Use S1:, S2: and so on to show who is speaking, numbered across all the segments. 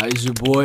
S1: Ayos boy,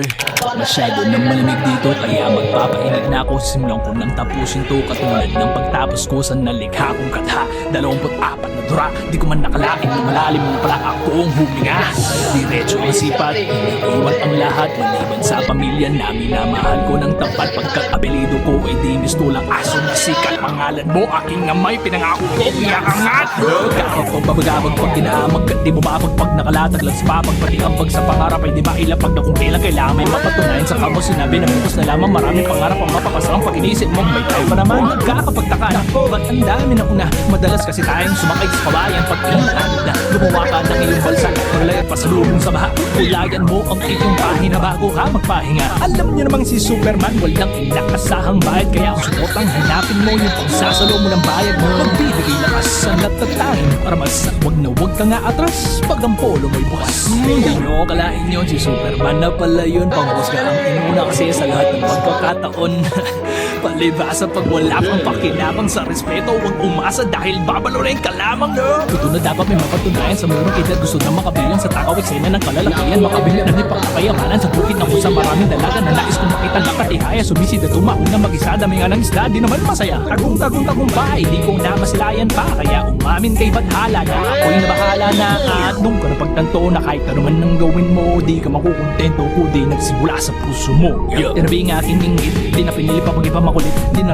S1: masyado nang malamig dito kaya magpapainit na ako. Simulan ko nang tapusin to katulad ng pagtapos ko sa nalikha kong katha. 24 na dura, di ko man nakalain na malalim na pala akong huminga. Diretso ang sipat, iniiwan ang lahat maliban sa pamilya na minamahal ko ng tapat. Pagkakapelido ko ay di mistulang aso na sikat. Pangalan mo aking namay, pinangako ko iaangat. Kahit pagbabagabag pag kinahamag at di bumabag pag nakalatag lang sa papag. Pati ang pag sa pangarap ay di mailapag na kung kailan kailangan may mapatunayan sa kamo. Sinabi na mintos na lamang maraming pangarap ang mapapasarang pag inisip mong may tayo pa naman. Nagkakapagtaka na po ba't ang dami na una. Madalas kasi tayong sumakay sa kabayan pag inaanod na gumawa ka ng iyong balsa. Paglayat pa sa lubong sa baha, kulayan mo ang iyong pahina bago ka magpahinga. Alam niyo namang si Superman walang inakasahang bayad, kaya ang supportang hanapin mo yung pagsasalo mo ng bayad mo. Magbibigay lakas sa natatangin para mas wag na wag ka nga atras pag ang polo mo'y bukas. Hindi nyo kalain yun, si Superman na pala yun. Panghusga ang inuna kasi sa lahat ng pagkakataon. Palibasa pag wala pang pakinabang sa respeto, huwag umasa dahil babalorin ka lamang. Ito na dapat may mapatunayan sa murong edad. Gusto na makabilang sa takaw eksena ng kalalakihan. Makabilang na di pagkakayamanan sa bukid na kung sa maraming dalaga na nais kong makita na katihaya. Sumisid at tumaon na mag-isa, dami nga ng isda, di naman masaya. Tagong pa, hindi ko na masilayan pa. Kaya umamin kay Bathala na ako'y nabahala na. At nung ka napagtanto na kahit ano man nang gawin mo, di ka makukontento kundi nagsimula sa puso mo. Tinabi nga aking inggit, di na pinili pa pag ipa makulit, di na